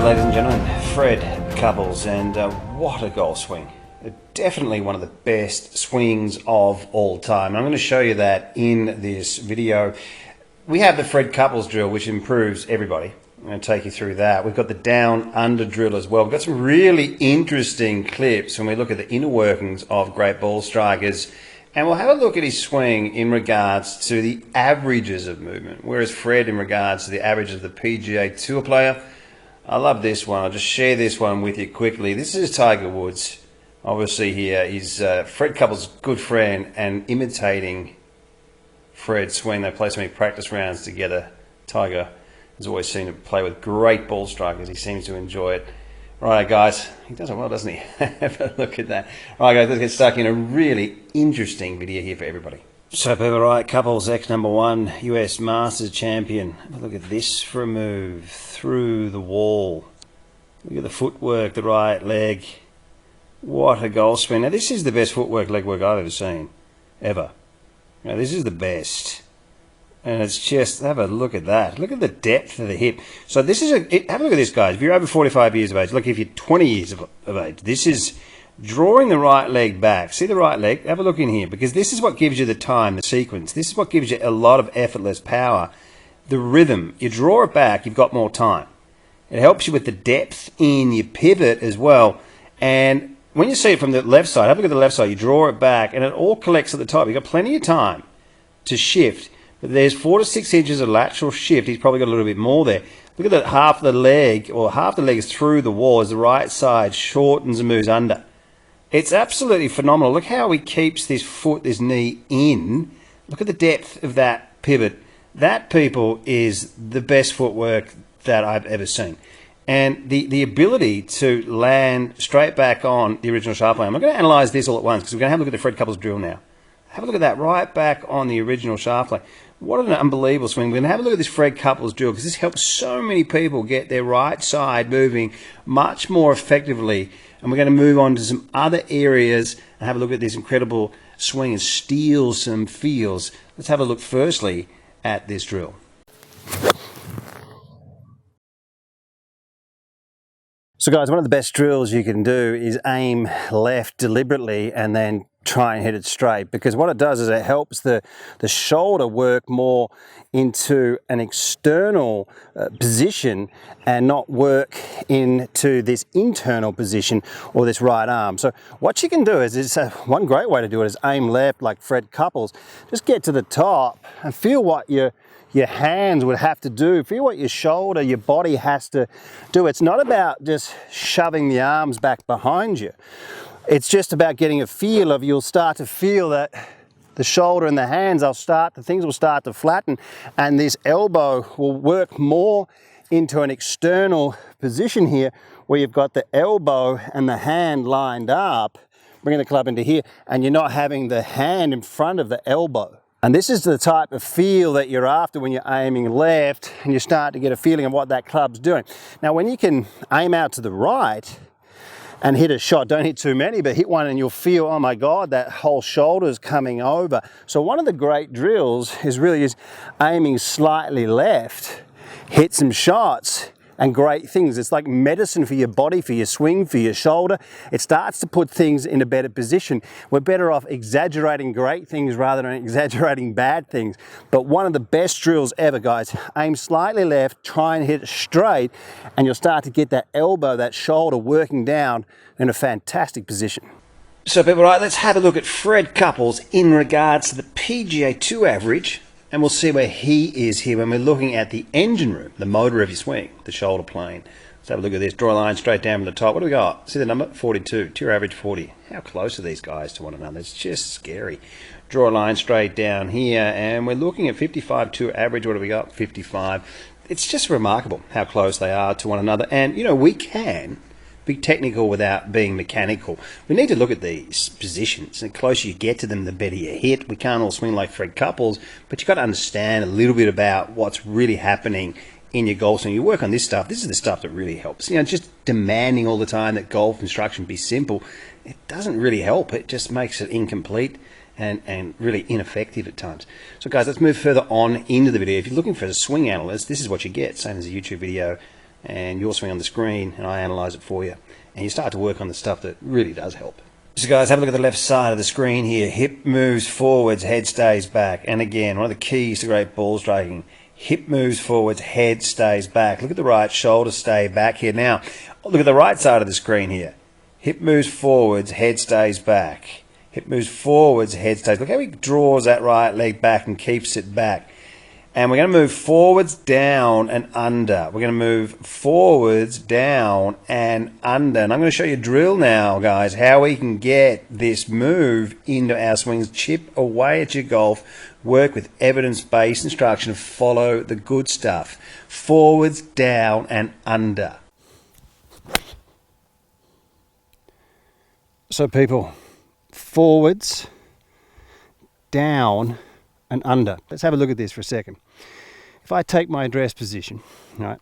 ladies and gentlemen, Fred Couples, and what a golf swing. Definitely one of the best swings of all time. I'm going to show you that in this video. We have the Fred Couples drill, which improves everybody. I'm going to take you through that. We've got the down under drill as well. We've got some really interesting clips when we look at the inner workings of great ball strikers. And we'll have a look at his swing in regards to the averages of movement, whereas Fred in regards to the average of the PGA Tour player. I love this one. I'll just share this one with you quickly. This is Tiger Woods. Obviously here is Fred Couples' good friend and imitating Fred's swing. They play so many practice rounds together. Tiger has always seemed to play with great ball strikers. He seems to enjoy it. Right, guys, he does it well, doesn't he? Have a look at that. All right, guys, let's get stuck in a really interesting video here for everybody. So, people, right, Couples, ex-1 US Masters champion. Have a look at this for a move through the wall. Look at the footwork, the right leg. What a golf swing. Now, this is the best footwork, legwork I've ever seen, ever. Now, this is the best. And it's just, have a look at that. Look at the depth of the hip. So this is have a look at this, guys. If you're over 45 years of age, look, if you're 20 years of age, this is drawing the right leg back. See the right leg? Have a look in here, because this is what gives you the time, the sequence. This is what gives you a lot of effortless power. The rhythm. You draw it back, you've got more time. It helps you with the depth in your pivot as well. And when you see it from the left side, have a look at the left side. You draw it back, and it all collects at the top. You've got plenty of time to shift. But there's 4 to 6 inches of lateral shift. He's probably got a little bit more there. Look at that, half the leg, or half the leg is through the wall as the right side shortens and moves under. It's absolutely phenomenal. Look how he keeps this foot, this knee in. Look at the depth of that pivot. That, people, is the best footwork that I've ever seen. And the ability to land straight back on the original shaft plane. I'm not going to analyze this all at once because we're going to have a look at the Fred Couples drill now. Have a look at that, right back on the original shaft plane. What an unbelievable swing. We're going to have a look at this Fred Couples drill because this helps so many people get their right side moving much more effectively. And we're going to move on to some other areas and have a look at this incredible swing and steal some feels. Let's have a look firstly at this drill. So guys, one of the best drills you can do is aim left deliberately and then try and hit it straight, because what it does is it helps the shoulder work more into an external position and not work into this internal position or this right arm. So what you can do is one great way to do it is aim left like Fred Couples. Just get to the top and feel what your hands would have to do. Feel what your shoulder, your body has to do. It's not about just shoving the arms back behind you. It's just about getting a feel of, you'll start to feel that the shoulder and the hands, things will start to flatten, and this elbow will work more into an external position here where you've got the elbow and the hand lined up, bringing the club into here, and you're not having the hand in front of the elbow. And this is the type of feel that you're after when you're aiming left and you start to get a feeling of what that club's doing. Now, when you can aim out to the right and hit a shot, don't hit too many, but hit one and you'll feel, oh my God, that whole shoulder's coming over. So one of the great drills is aiming slightly left, hit some shots, and great things. It's like medicine for your body, for your swing, for your shoulder. It starts to put things in a better position. We're better off exaggerating great things rather than exaggerating bad things. But one of the best drills ever, guys. Aim slightly left, try and hit it straight, and you'll start to get that elbow, that shoulder working down in a fantastic position. So people, right, let's have a look at Fred Couples in regards to the PGA Tour average. And we'll see where he is here when we're looking at the engine room, the motor of your swing, the shoulder plane. Let's have a look at this. Draw a line straight down from the top. What do we got? See the number? 42. Tour average 40. How close are these guys to one another? It's just scary. Draw a line straight down here, and we're looking at 55 tour average. What do we got? 55. It's just remarkable how close they are to one another. And, you know, we can be technical without being mechanical. We need to look at these positions. The closer you get to them, the better you hit. We can't all swing like Fred Couples, but you've got to understand a little bit about what's really happening in your golf swing. You work on this stuff. This is the stuff that really helps. You know, just demanding all the time that golf instruction be simple, it doesn't really help. It just makes it incomplete and really ineffective at times. So guys, let's move further on into the video. If you're looking for a swing analyst, this is what you get. Same as a YouTube video. and your swing on the screen, and I analyze it for you. And you start to work on the stuff that really does help. So guys, have a look at the left side of the screen here. Hip moves forwards, head stays back. And again, one of the keys to great ball striking, hip moves forwards, head stays back. Look at the right, shoulder stay back here. Now, look at the right side of the screen here. Hip moves forwards, head stays back. Hip moves forwards, head stays. Look how he draws that right leg back and keeps it back. And we're going to move forwards, down, and under. We're going to move forwards, down, and under. And I'm going to show you a drill now, guys, how we can get this move into our swings. Chip away at your golf. Work with evidence-based instruction. Follow the good stuff. Forwards, down, and under. So, people, forwards, down, and under. Let's have a look at this for a second. If I take my address position, right,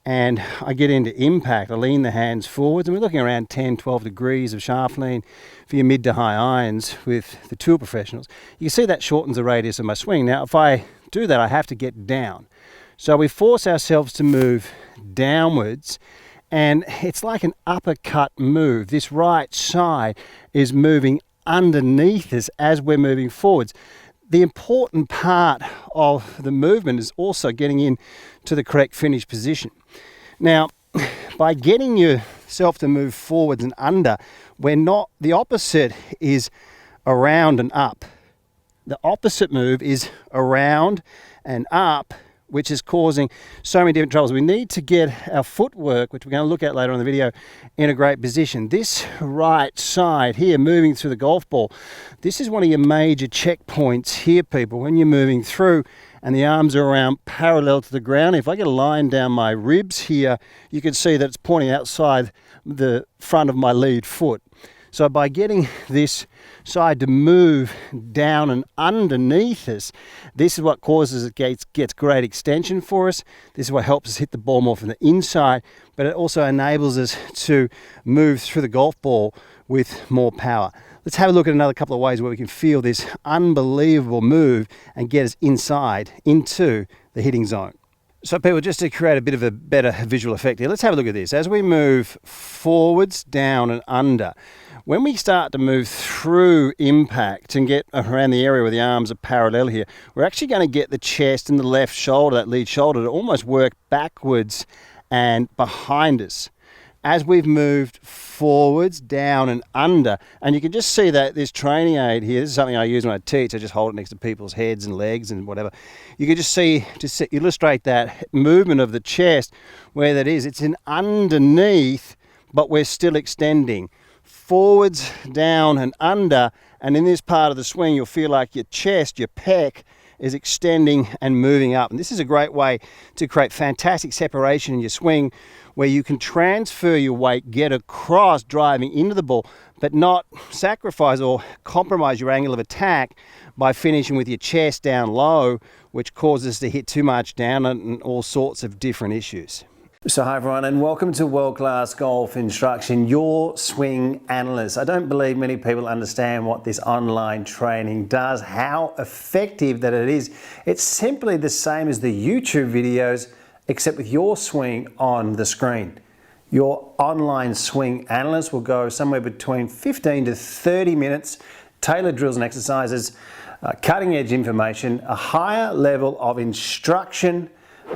and I get into impact, I lean the hands forwards, and we're looking around 10, 12 degrees of shaft lean for your mid to high irons with the tour professionals. You can see that shortens the radius of my swing. Now, if I do that, I have to get down. So we force ourselves to move downwards, and it's like an uppercut move. This right side is moving underneath us as we're moving forwards. The important part of the movement is also getting in to the correct finish position. Now, by getting yourself to move forwards and under, the opposite is around and up. The opposite move is around and up, which is causing so many different troubles. We need to get our footwork, which we're going to look at later on in the video, in a great position. This right side here, moving through the golf ball, this is one of your major checkpoints here, people, when you're moving through and the arms are around parallel to the ground. If I get a line down my ribs here, you can see that it's pointing outside the front of my lead foot. So by getting this side to move down and underneath us, this is what causes it gets great extension for us. This is what helps us hit the ball more from the inside, but it also enables us to move through the golf ball with more power. Let's have a look at another couple of ways where we can feel this unbelievable move and get us inside into the hitting zone. So people, just to create a bit of a better visual effect here, let's have a look at this. As we move forwards, down, and under, when we start to move through impact and get around the area where the arms are parallel here, we're actually going to get the chest and the left shoulder, that lead shoulder, to almost work backwards and behind us as we've moved forwards, down, and under. And you can just see that this training aid here, this is something I use when I teach. I just hold it next to people's heads and legs and whatever. You can just see, to illustrate that movement of the chest, where that is. It's an underneath, but we're still extending. Forwards, down, and under. And in this part of the swing, you'll feel like your chest, your pec, is extending and moving up. And this is a great way to create fantastic separation in your swing, where you can transfer your weight, get across driving into the ball, but not sacrifice or compromise your angle of attack by finishing with your chest down low, which causes us to hit too much down and all sorts of different issues. So hi everyone, and welcome to World Class Golf Instruction, your swing analyst. I don't believe many people understand what this online training does, how effective that it is. It's simply the same as the YouTube videos, except with your swing on the screen. Your online swing analyst will go somewhere between 15 to 30 minutes, tailored drills and exercises, cutting edge information, a higher level of instruction.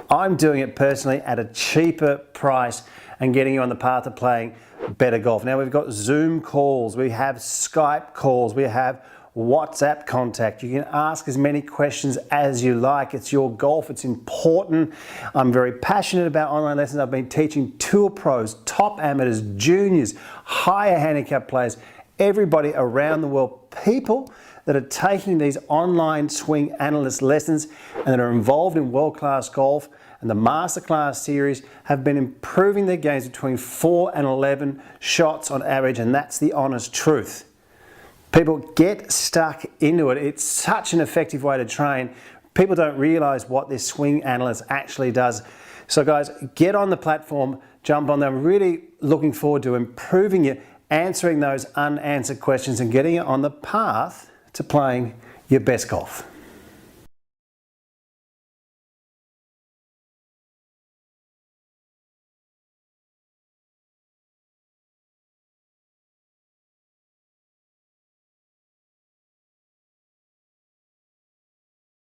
I'm doing it personally at a cheaper price and getting you on the path of playing better golf. Now we've got Zoom calls, we have Skype calls, we have WhatsApp contact. You can ask as many questions as you like. It's your golf, it's important. I'm very passionate about online lessons. I've been teaching tour pros, top amateurs, juniors, higher handicap players, everybody around the world, people that are taking these online swing analyst lessons and that are involved in World Class Golf and the Masterclass series have been improving their games between 4 and 11 shots on average, and that's the honest truth. People, get stuck into it. It's such an effective way to train. People don't realize what this swing analyst actually does. So guys, get on the platform, jump on there. I'm really looking forward to improving you, answering those unanswered questions and getting you on the path to playing your best golf.